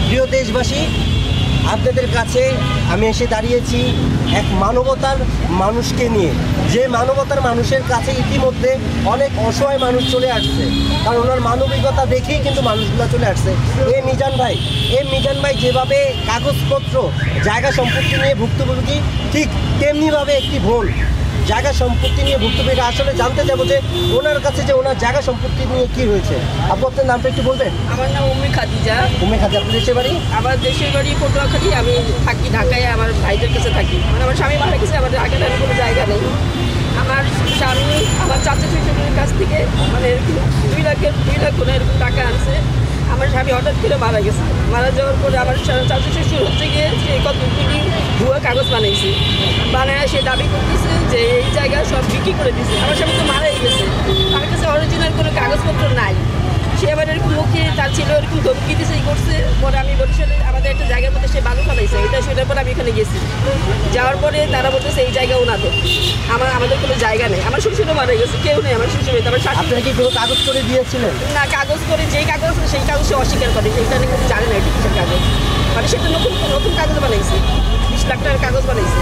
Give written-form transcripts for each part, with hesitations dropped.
প্রিয় দেশবাসী, আপনাদের কাছে আমি এসে দাঁড়িয়েছি এক মানবতার মানুষকে নিয়ে, যে মানবতার মানুষের কাছে ইতিমধ্যে অনেক অসহায় মানুষ চলে আসছে, কারণ ওনার মানবিকতা দেখেই কিন্তু মানুষগুলো চলে আসছে। মিজান ভাই যেভাবে কাগজপত্র জায়গা সম্পত্তি নিয়ে ভুক্তভোগী, ঠিক তেমনিভাবে একটি বোন জায়গা সম্পত্তি নিয়ে ভুক্তভোগী। আসলে জানতে যাবো যে ওনার কাছে যে ওনার জায়গা সম্পত্তি নিয়ে কি হয়েছে। আপু, আপনার নামটা একটু বলবেন? আমার নাম উম্মে খাদিজা। আপনার দেশের বাড়ি? আমার দেশের বাড়ি পটুয়াখালী। আমি থাকি ঢাকায়, আমার ভাইদের কাছে থাকি। মানে আমার স্বামী মারা গেছে, আমার ঢাকায় কোনো জায়গা নেই। আমার স্বামী আমার চাচা শ্বশুরের কাছ থেকে মানে এরকম 2 লাখ করে এরকম টাকা আনছে। আমার স্বামী হঠাৎ করে মারা গেছে। মারা যাওয়ার পরে আমার চাচা শ্বশুর হচ্ছে গিয়ে সে কতগুলি ভুয়া কাগজ বানায় সে দাবি করতেছে যে এই জায়গা সব বিক্রি করে দিচ্ছে। আমার স্বামী তো মারাই গেছে, আমার কাছে অরিজিনাল কোনো কাগজপত্র নাই। সে আবার এরকম মুখে তার ছিল এরকম ধমকি দিছে, ই করছে। পরে আমি বরিশালে আমাদের একটা জায়গার মধ্যে সে বালু ফেলাইছে, সেটার পরে আমি এখানে গেছি। যাওয়ার পরে তারা বলতেছে এই জায়গা ওনাদের, আমাদের কোনো জায়গা নেই। আমার শ্বশুরও মারা গেছে, কেউ নেই আমার শ্বশুর। আমার আপনারা কি কোনো কাগজ করে দিয়েছিলেন? না, কাগজ করে যেই কাগজ আছে সেই কাগজ সে অস্বীকার করে, সেইটা আমি কিন্তু জানি না এটি কিসের কাগজ। মানে সেটা নতুন কাগজ বানাইছে, 20 লাখ টাকার কাগজ বানাইছে।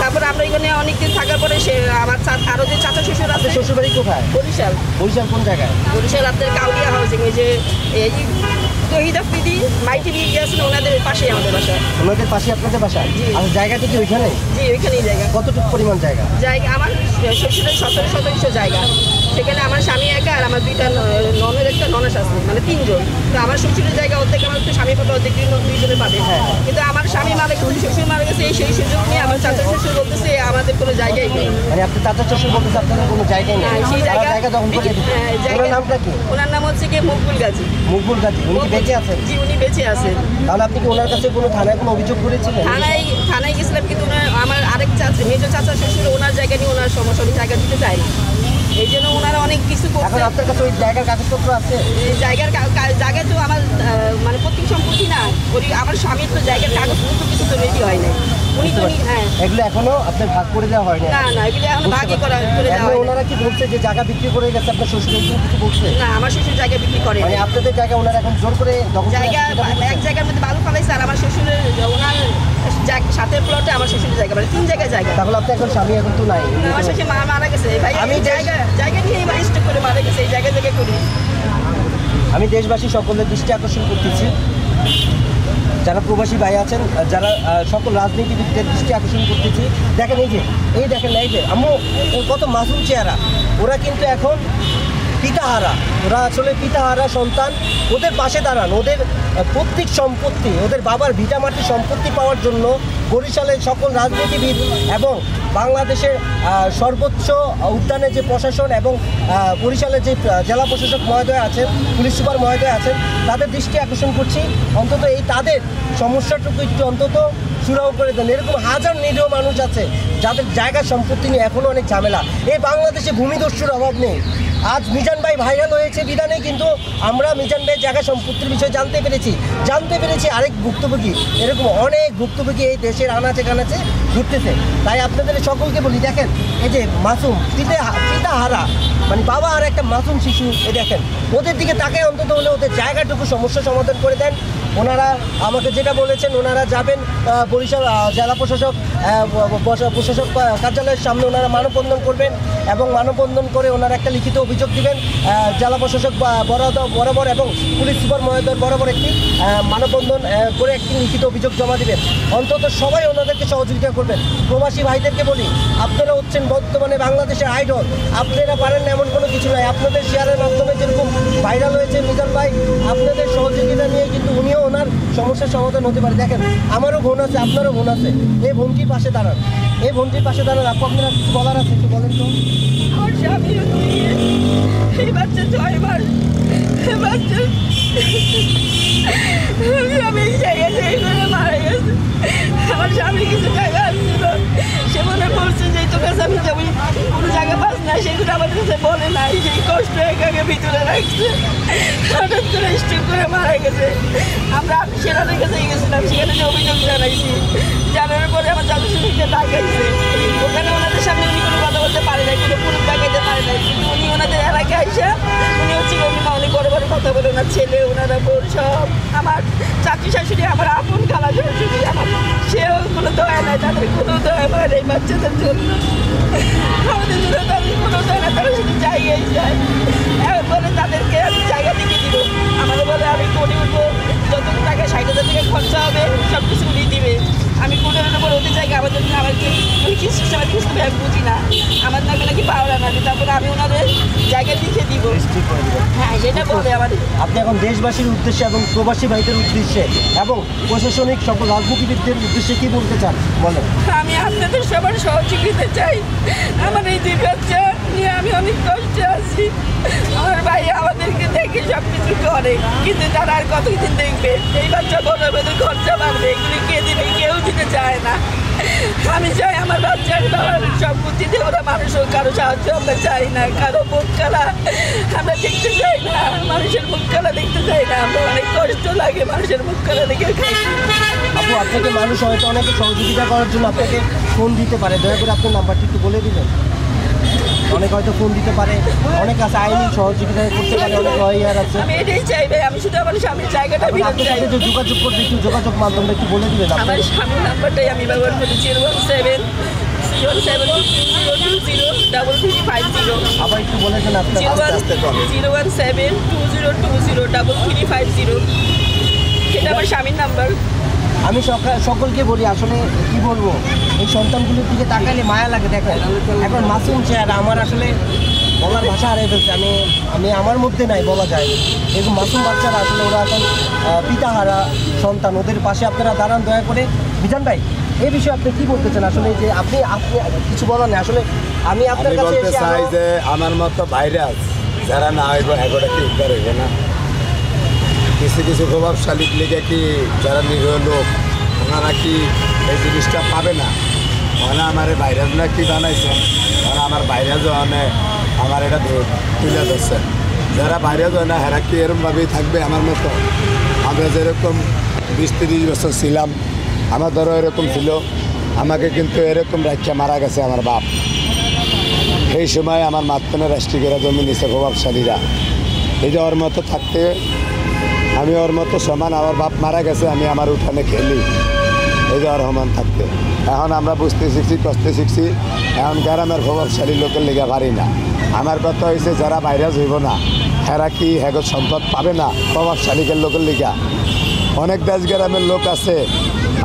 তারপরে আমরা এখানে অনেকদিন থাকার পরে সে আমার আরও যে চাচা শ্বশুর আছে। শ্বশুরবাড়ি কোথায়? বরিশাল। বরিশাল কোন জায়গায়? বরিশাল আপনার কাউলিয়া হাউজিং, এই যে এই তহিদ আফ্রিদি মাইটি নিয়ে গিয়েছিল, ওনাদের পাশেই আমাদের বাসা। ওনাদের পাশে আপনাদের বাসা? জি। আর জায়গাটা কি ওইখানে? জি, ওইখানেই জায়গা। কতটুকু পরিমাণ জায়গা? আমার শ্বশুরের 17 শতাংশ জায়গা। সেখানে আমার স্বামী একা আর আমার 2টা ননের একটা ননাস আছে, মানে 3 জন। তো আমার শ্বশুরের জায়গা অর্ধেক আমার তো স্বামী পাবে, অর্ধেক 2 জনে পাবে। কিন্তু আমার স্বামী মারা গেছে, শ্বশুর মারা গেছে, সেই সুযোগ নিয়ে আমার চাচা শ্বশুর বলতেছে আমাদের কোনো জায়গাই নেই। মানে আপনার চাচা শ্বশুর বলতেছে আপনাদের কোনো জায়গাই নেই? সেই জায়গা দখল করে দিচ্ছে। ওনার নামটা কি? ওনার নাম হচ্ছে কি মকবুল গাজী। মকবুল গাজী। উনি কি বেঁচে আছেন? জি, উনি বেঁচে আছেন। তাহলে আপনি কি ওনার কাছে কোনো থানায় কোনো অভিযোগ করেছিলেন? থানায় গেছিলাম, কিন্তু আমার আরেক চাচা, মেজো চাচা শ্বশুর ওনার জায়গা নিয়ে ওনার সমস্যা, উনি জায়গা দিতে চায় না। এই জন্য ওনারা অনেক কিছু করছে। এখন আপনার কাছে ওই জায়গার কাগজপত্র আছে? জায়গা তো আমার মানে প্রত্যেক সম্পত্তি না, ওই আমার স্বামীর তো জায়গার কাগজপত্র কিছু তো রেডি হয় না। উনি তো হ্যাঁ, এগুলো এখনো আপনার ভাগ করে দেওয়া হয়নি? না, এগুলো এখন ভাগই করে দেওয়া হয়। ওনারা কি বলছে যে জায়গা বিক্রি করে গেছে আপনার শ্বশুর? কিছু বলছে না, আমার শ্বশুর জায়গা বিক্রি করে। মানে আপনাদের জায়গা ওনারা এখন জোর করে জায়গা এক জায়গার মধ্যে বালু ফেলাইছে, আর আমার শ্বশুরের ওনার সাথের প্লটে আমার শ্বশুরের জায়গা, মানে 3 জায়গায় জায়গা। তাহলে আপনি এখন স্বামী এখন তো নাই? আমার শ্বশুর মারা গেছে ভাই, আমি জায়গা নিয়ে এবার স্টক করে মারা গেছে, এই জায়গা করি। আমি দেশবাসী সকলের দৃষ্টি আকর্ষণ করতেছি, যারা প্রবাসী ভাই আছেন, যারা সকল রাজনীতিবিদদের দৃষ্টি আকর্ষণ করতেছি। দেখেন এই দেখেন এই যে আম্মু কত মাসুম চেহারা, ওরা কিন্তু এখন পিতাহারা, ওরা আসলে পিতাহারা সন্তান। ওদের পাশে দাঁড়ান, ওদের প্রত্যেক সম্পত্তি, ওদের বাবার ভিটামাটি সম্পত্তি পাওয়ার জন্য বরিশালের সকল রাজনীতিবিদ এবং বাংলাদেশের সর্বোচ্চ উদ্যানের যে প্রশাসন এবং বরিশালের যে জেলা প্রশাসক মহোদয় আছেন, পুলিশ সুপার মহোদয় আছেন, তাদের দৃষ্টি আকর্ষণ করছি অন্তত এই তাদের সমস্যাটুকু একটু অন্তত সুরাও করে দেন। এরকম হাজার নিরীহ মানুষ আছে যাদের জায়গা সম্পত্তি নিয়ে এখনও অনেক ঝামেলা। এই বাংলাদেশে ভূমিদস্যুর অভাব নেই। আজ মিজান ভাই ভাইরাল হয়েছে বিধানে কিন্তু আমরা মিজান ভাইয়ের জায়গা সম্পত্তির বিষয়ে জানতে পেরেছি আরেক ভুক্তভোগী, এরকম অনেক ভুক্তভোগী এই দেশের আনাচে কানাচে ঘুরতেছে। তাই আপনাদের সকলকে বলি, দেখেন এই যে মাসুম পিতাহারা, মানে বাবা আর একটা মাসুম শিশু, এই দেখেন ওদের দিকে তাকে অন্তত হলে ওদের জায়গাটুকু সমস্যা সমাধান করে দেন। ওনারা আমাকে যেটা বলেছেন, ওনারা যাবেন বরিশাল জেলা প্রশাসক কার্যালয়ের সামনে, ওনারা মানববন্ধন করবেন এবং মানববন্ধন করে ওনারা একটা লিখিত অভিযোগ দিবেন জেলা প্রশাসক বরাবর এবং পুলিশ সুপার মহোদয় বরাবর একটি মানববন্ধন করে একটি লিখিত অভিযোগ জমা দিবেন। অন্তত সবাই ওনাদেরকে সহযোগিতা করবেন। প্রবাসী ভাইদেরকে বলি, আপনারা হচ্ছেন বর্তমানে বাংলাদেশের আইডল, আপনারা পারেন না এমন কোনো কিছু নাই। আপনাদের শেয়ারের মাধ্যমে যেরকম ভাইরাল হয়েছে মিজান ভাই, আপনাদের সহযোগিতা নিয়ে কিন্তু উনিও ওনার সমস্যার সমাধান হতে পারে। দেখেন আমারও বোন আছে, আপনারও বোন আছে, এই বোনটির পাশে দাঁড়ান, আপু আপনারা কিছু বলার আছে একটু বলেন তো। আমার স্বামী এই বাচ্চা 6 মাস, স্বামী এই জায়গায় করে মারা গেছে। আমার স্বামী কিছু টাকা আসছিল, সে মনে করছে যে তোর কাছে আমি যাবো, কোনো জায়গা পাস না, সেগুলো আমার কাছে বলে নাই, সেই কষ্ট একাকে ভিতরে রাখছে। হঠাৎ করে স্ট্রোক করে মারা গেছে। আমি সেখানে কাছে গেছিলাম, সেখানে যে অভিযোগ জানাইছি, জানানোর পরে আমার চাচা শ্বশুরকে ডাকাইছে। ওখানে ওনাদের সামনে উনি কোনো কথা বলতে পারে নাই, কোনো পুরুষ ডাকাইতে পারে নাই, কিন্তু উনি ওনাদের এলাকায় এসে উনি হচ্ছে উনি বড় বড় কথা বলে, ওনার ছেলে, ওনারা বোন সব আমার চাচা চাচি শাশুড়ি আমার আপন খালা শাশুড়ি আমার, সেও কোনো দয়া নাই, তাদের কোনো দয়া হয় না এই বাচ্চাদের জন্য, আমাদের জন্য তাদের কোনো দয়া নাই, তারা শুধু জায়গায় যায়। এখন বলে তাদেরকে আমি জায়গা দেখে দিব, আমাদের বলে আমি করে উঠবো, যত টাকা 60,000 টাকা খরচা হবে সব কিছু উনি দিবে। আমি কোটার উপর ওদের জায়গা আমার জন্য আমাকে উনি কি সিস্টেমে বুঝতে আমি বুঝি না, আমার নাকি নাকি পাওয়া না, তারপরে আমি ওনাদের জায়গা লিখে দিব। ঠিক করে দিবেন। হ্যাঁ সেটা বলে আমাদের। আপনি এখন দেশবাসীর উদ্দেশ্যে এবং প্রবাসী ভাইদের উদ্দেশ্যে এবং প্রশাসনিক সকল রাজনীতিবিদদের উদ্দেশ্যে কি বলতে চান বলেন? আমি আপনাদের সবার সহযোগিতা চাই। আমার এই 2 বাচ্চা নিয়ে আমি অনেক কষ্টে আছি। আমার ভাই আমাদেরকে দেখে সব কিছু করে, কিন্তু তারা আর কতদিন দেখবে? এই বাচ্চা বড় হবে, খরচা বাড়বে, এগুলি কে দিবে? কেউ দিতে চায় না। আমি চাই আমার বাচ্চার বাবার সম্পত্তিতে ওরা মানুষ হোক, কারো সাহায্য আমরা চাই না, কারো মুখ কালা আমরা দেখতে চাই না, মানুষের মুখ কালা দেখতে চাই না। আমরা অনেক কষ্ট লাগে মানুষের মুখ কালা দেখে খাই। আপু, আপনাকে মানুষ হয়তো অনেকে সহযোগিতা করার জন্য আপনাকে ফোন দিতে পারে, দয়া করে আপনার নাম্বারটি একটু বলে দিবেন। অনেক হয়তো ফোন দিতে পারে, অনেক আছে আইনি সহযোগিতা করতে পারে, অনেক লয়ার আছে। আমি এটাই চাই ভাই, আমি শুধু আমার স্বামীর জায়গাটা এখন ফেরত আপনার চাই। সাথে যে যোগাযোগ করবে একটু যোগাযোগ মাধ্যমটা একটু বলে দিবেন আমার আপনি। স্বামীর নাম্বারটাই আমি ব্যবহার করি 01720203350। আবার একটু বলে দেন আপনার। 01720203350। সেটা আমার স্বামীর নাম্বার। আমি সকলকে বলি, আসলে কি বলবো, এই সন্তানগুলোর দিকে তাকালে মায়া লাগে। দেখেন এখন মাসুম চেহারা, আমার আসলে বলার ভাষা হারিয়ে ফেলছে। আমি আমার মধ্যে নাই বলা যায়, এরকম মাসুম বাচ্চারা আসলে ওরা এখন পিতাহারা সন্তান, ওদের পাশে আপনারা দাঁড়ান দয়া করে। বিধান ভাই, এই বিষয়ে আপনি কি বলতে চান? আসলে যে আপনি কিছু বলার নেই, আসলে আমি আপনার কাছে বলতে এসে চাই যে আমার মতো ভাইরাস যারা না হইব এগোটা কি উদ্ধার হইব না? কিছু কিছু প্রভাবশালী লিগে কি যারা নিরীহ লোক ওনারা কি এই জিনিসটা পাবে না? ওনা আমার ভাইরাস না কি বানাইছেন, ওরা আমার ভাইরাস অনেক আমার এটা তুলে ধরছে। যারা ভাইরাস হয় না হেরা কি এরকমভাবেই থাকবে আমার মতো? আমরা যেরকম 20-30 বছর ছিলাম, আমার ধরো এরকম ছিল, আমাকে কিন্তু এরকম রাখিয়া মারা গেছে আমার বাপ। এই সময় আমার মাঝখানে রাষ্ট্রীয়রা জমি নিছে প্রভাবশালীরা। এই যে ওর মতো থাকতে আমি ওর মতো সমান, আমার বাপ মারা গেছে, আমি আমার উঠানে খেলি এই যে ওর সমান থাকতে। এখন আমরা বুঝতে শিখছি, কষ্টে শিখছি, এখন গ্রামের প্রভাবশালী লোকের লেগে পারি না। আমার কথা হয়েছে যারা ভাইরাস হইব না হেরা কি হেগো সম্পদ পাবে না প্রভাবশালীকের লোকের লিগা? অনেক দেশ গ্রামের লোক আছে,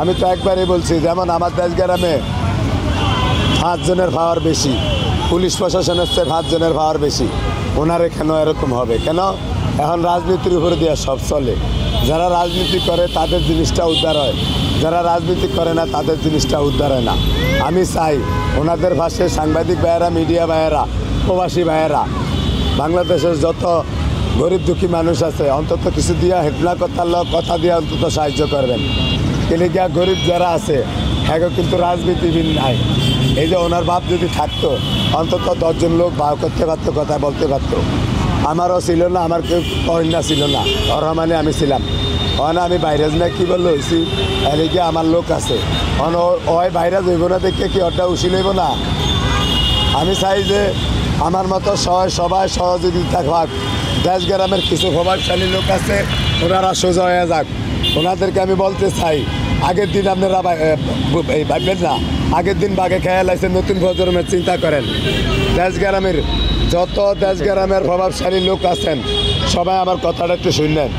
আমি তো একবারই বলছি, যেমন আমার দেশ গ্রামে 5 জনের পাওয়ার বেশি, পুলিশ প্রশাসনের চেয়ে 5 জনের পাওয়ার বেশি। ওনার এখানেও এরকম হবে কেন? এখন রাজনীতির উপরে দিয়ে সব চলে। যারা রাজনীতি করে তাদের জিনিসটা উদ্ধার হয়, যারা রাজনীতি করে না তাদের জিনিসটা উদ্ধার হয় না। আমি চাই ওনাদের পাশে সাংবাদিক ভাইয়েরা, মিডিয়া ভাইয়েরা, প্রবাসী ভাইয়েরা, বাংলাদেশের যত গরিব দুঃখী মানুষ আছে অন্তত কিছু দিয়া হেটনা কথা দিয়ে অন্তত সাহায্য করবেন। কিন্তু গিয়া গরিব যারা আছে হ্যাঁ কিন্তু রাজনীতিবিদ নাই। এই যে ওনার বাপ যদি থাকতো অন্তত 10 জন লোক ভাও করতে পারতো, কথা বলতে পারতো। আমারও ছিল না, আমার কেউ কন্যা ছিল না, রহমানে আমি ছিলাম। না আমি ভাইরাস না কি বললো হয়েছি, এদিকে আমার লোক আছে, ওই ভাইরাস হইব না দেখে কি ওটা উশিল হইব না? আমি চাই যে আমার মতো সবাই সহযোগিতা থাক। দেশ গ্রামের কিছু প্রভাবশালী লোক আছে, ওনারা সোজা হয়ে যাক। ওনাদেরকে আমি বলতে চাই, আগের দিন আপনারা ভাববেন না, আগের দিন বাঘে খেয়াল লাইছে, নতুন প্রজন্মের চিন্তা করেন। দেশ গ্রামের যত দেশ গ্রামের প্রভাবশালী লোক আছেন সবাই আমার কথাটা একটু শুনলেন।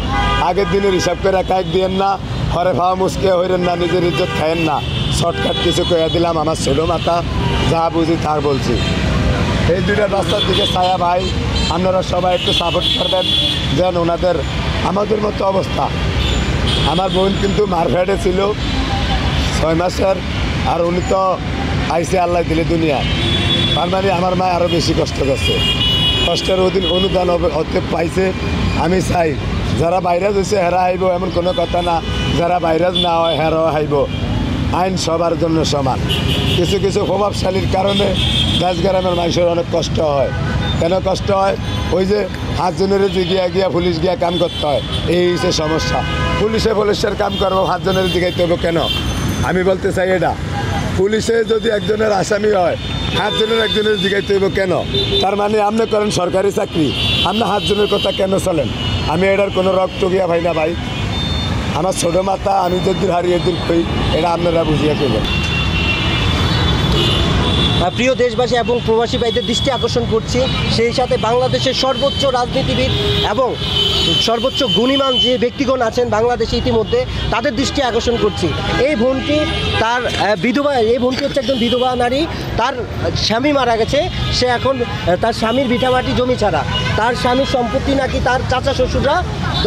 আগের দিনের হিসাব করে কাইক দিয়েন না, হরে ভাওয়া মুসকে হইলেন না, নিজের ইজ্জত খায়েন না। শর্টকাট কিছু কয়ে দিলাম, আমার ছোটো মাথা যা বুঝি তা বলছি। এই 2টা রাস্তার দিকে ছায়া ভাই, আপনারা সবাই একটু সাপোর্ট করবেন যেন ওনাদের আমাদের মতো অবস্থা। আমার বোন কিন্তু মারফেটে ছিল 6 মাসের, আর উনি তো আইসে আল্লাহ দিলে দুনিয়া। তার মানে আমার মা আরও বেশি কষ্ট করছে, কষ্টের অনুদান হতে পাইছে। আমি চাই যারা ভাইরাস হয়েছে হেরা আইব এমন কোনো কথা না, যারা ভাইরাস না হয় হেরাও আইব। আইন সবার জন্য সমান। কিছু কিছু প্রভাবশালীর কারণে দেশ গ্রামের মানুষের অনেক কষ্ট হয়। কেন কষ্ট হয়? ওই যে 5 জনের যে গিয়া পুলিশ গিয়া কাম করতে হয়, এই হচ্ছে সমস্যা। পুলিশের কাম করবো, 5 জনের জিগাইতে হবে কেন? আমি বলতে চাই এটা, পুলিশে যদি একজনের আসামি হয় 5 জনের একজনের জিগাইতে হইব কেন? তার মানে আপনি করেন সরকারি চাকরি, আপনি 5 জনের কথা কেন চলেন? আমি এটার কোনো রক্ত গিয়া ভাই না ভাই, আমার ছোটো মাথা আমি যদি হারিয়ে দূর করি এটা আপনারা বুঝিয়ে পেলেন। প্রিয় দেশবাসী এবং প্রবাসী ভাইদের দৃষ্টি আকর্ষণ করছি, সেই সাথে বাংলাদেশের সর্বোচ্চ রাজনীতিবিদ এবং সর্বোচ্চ গুণীমান যে ব্যক্তিগণ আছেন বাংলাদেশে ইতিমধ্যে, তাদের দৃষ্টি আকর্ষণ করছি। এই বোনটি তার বিধবা, এই বোনটি হচ্ছে একজন বিধবা নারী। তার স্বামী মারা গেছে, সে এখন তার স্বামীর ভিটামাটি জমি ছাড়া, তার স্বামীর সম্পত্তি নাকি তার চাচা শ্বশুররা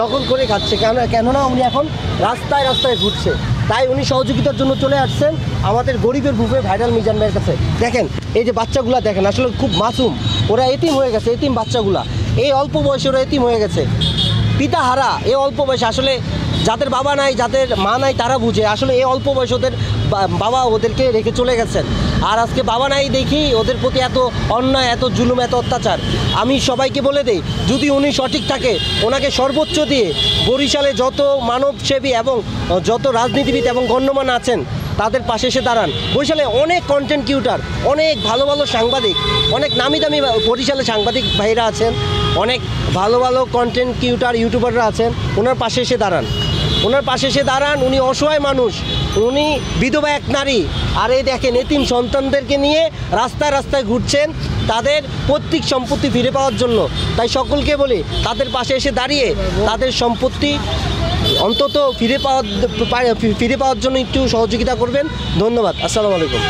দখল করে খাচ্ছে। কেননা উনি এখন রাস্তায় রাস্তায় ঘুরছে, তাই উনি সহযোগিতার জন্য চলে আসছেন আমাদের গরিবের বুফে ভাইরাল মিজান ভাইয়ের কাছে। দেখেন এই যে বাচ্চাগুলা দেখেন, আসলে খুব মাসুম, ওরা এতিম হয়ে গেছে, এতিম বাচ্চাগুলা এই অল্প বয়সে ওরা এতিম হয়ে গেছে, পিতা হারা এই অল্প বয়সে। আসলে যাদের বাবা নাই, যাদের মা নাই, তারা বুঝে আসলে এই অল্প বয়সে ওদের বাবা ওদেরকে রেখে চলে গেছেন, আর আজকে বাবা নাই দেখি ওদের প্রতি এত অন্যায়, এত জুলুম, এত অত্যাচার। আমি সবাইকে বলে দেই, যদি উনি সঠিক থাকে ওনাকে সর্বোচ্চ দিয়ে বরিশালে যত মানবসেবী এবং যত রাজনীতিবিদ এবং গণ্যমান আছেন তাদের পাশে এসে দাঁড়ান। বরিশালে অনেক কন্টেন্ট ক্রিয়েটর, অনেক ভালো ভালো সাংবাদিক, অনেক নামি দামি বরিশালে সাংবাদিক ভাইরা আছেন, অনেক ভালো ভালো কন্টেন্ট ক্রিয়েটর ইউটিউবাররা আছেন। ওনার পাশে এসে দাঁড়ান, ওনার পাশে এসে দাঁড়ান। উনি অসহায় মানুষ, উনি বিধবা এক নারী, আর এই দেখেন এতিম সন্তানদেরকে নিয়ে রাস্তায় রাস্তায় ঘুরছেন তাদের পৈতৃক সম্পত্তি ফিরে পাওয়ার জন্য। তাই সকলকে বলি, তাদের পাশে এসে দাঁড়িয়ে তাদের সম্পত্তি অন্তত ফিরে পাওয়ার জন্য একটু সহযোগিতা করবেন। ধন্যবাদ। আসসালামু আলাইকুম।